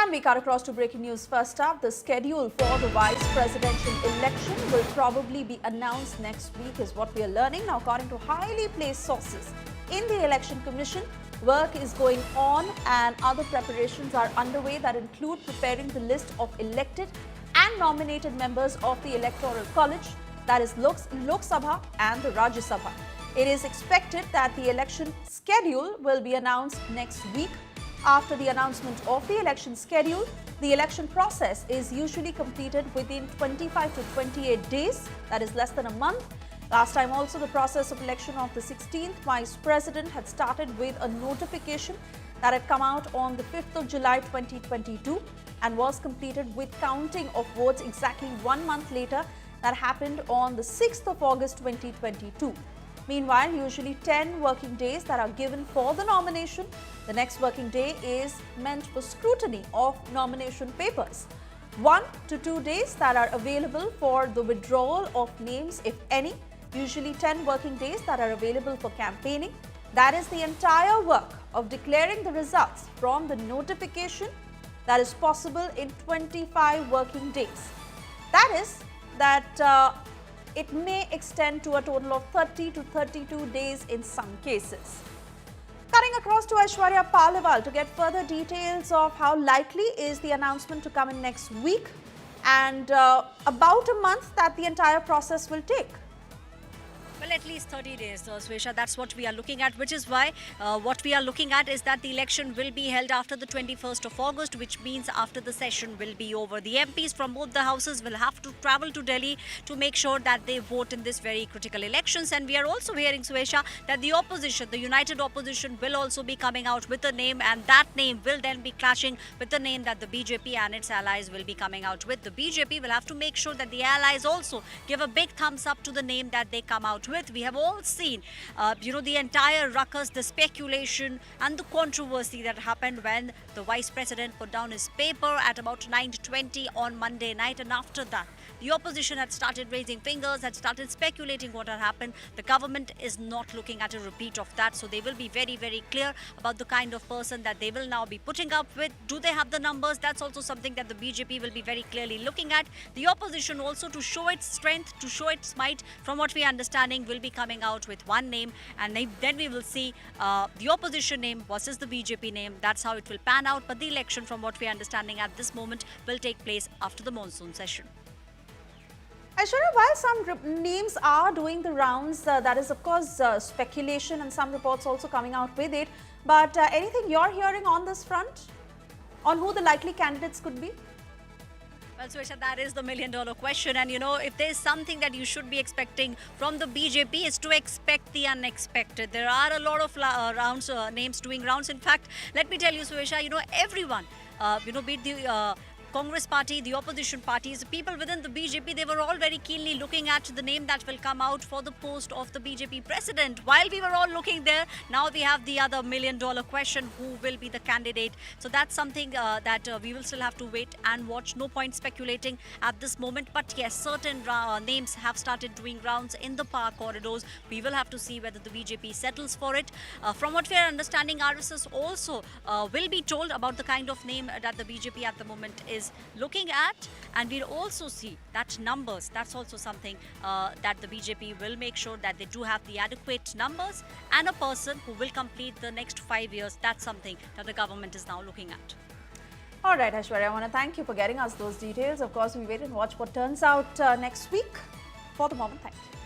And we cut across to breaking news. First up, the schedule for the vice presidential election will probably be announced next week is what we are learning. Now, according to highly placed sources in the Election Commission, work is going on and other preparations are underway that include preparing the list of elected and nominated members of the Electoral College, that is Lok Sabha and the Rajya Sabha. It is expected that the election schedule will be announced next week. After the announcement of the election schedule, the election process is usually completed within 25 to 28 days, that is less than a month. Last time also, the process of election of the 16th Vice President had started with a notification that had come out on the 5th of July 2022 and was completed with counting of votes exactly 1 month later. That happened on the 6th of August 2022. Meanwhile, usually 10 working days that are given for the nomination. The next working day is meant for scrutiny of nomination papers. 1 to 2 days that are available for the withdrawal of names, if any. Usually 10 working days that are available for campaigning. That is the entire work of declaring the results from the notification that is possible in 25 working days. That is it may extend to a total of 30 to 32 days in some cases. Cutting across to Aishwarya Paliwal to get further details of how likely is the announcement to come in next week and about a month that the entire process will take. Well, at least 30 days, Swesha, that's what we are looking at, which is why what we are looking at is that the election will be held after the 21st of August, which means after the session will be over. The MPs from both the houses will have to travel to Delhi to make sure that they vote in this very critical elections. And we are also hearing, Swesha, that the opposition, the united opposition, will also be coming out with a name, and that name will then be clashing with the name that the BJP and its allies will be coming out with. The BJP will have to make sure that the allies also give a big thumbs up to the name that they come out with. We have all seen, the entire ruckus, the speculation and the controversy that happened when the Vice President put down his paper at about 9:20 on Monday night. And after that, the opposition had started raising fingers, had started speculating what had happened. The government is not looking at a repeat of that. So they will be very, very clear about the kind of person that they will now be putting up with. Do they have the numbers? That's also something that the BJP will be very clearly looking at. The opposition also, to show its strength, to show its might, from what we are understanding, will be coming out with one name, and then we will see the opposition name versus the BJP name. That's how it will pan out. But the election, from what we are understanding at this moment, will take place after the monsoon session. Aishwarya, while some names are doing the rounds, that is of course speculation and some reports also coming out with it. But anything you're hearing on this front on who the likely candidates could be? Well, Swesha, that is the million-dollar question. And, if there's something that you should be expecting from the BJP, is to expect the unexpected. There are a lot of names doing rounds. In fact, let me tell you, Swesha, everyone, be it the Congress party, the opposition parties, the people within the BJP, they were all very keenly looking at the name that will come out for the post of the BJP president. While we were all looking there, now we have the other million-dollar question: who will be the candidate? So that's something that we will still have to wait and watch. No point speculating at this moment. But yes, certain names have started doing rounds in the power corridors. We will have to see whether the BJP settles for it. From what we are understanding, RSS also will be told about the kind of name that the BJP at the moment is looking at, and we'll also see that numbers, that's also something that the BJP will make sure that they do have the adequate numbers and a person who will complete the next 5 years. That's something that the government is now looking at. All right, Aishwarya, I want to thank you for getting us those details. Of course, we wait and watch what turns out next week. For the moment, thank you.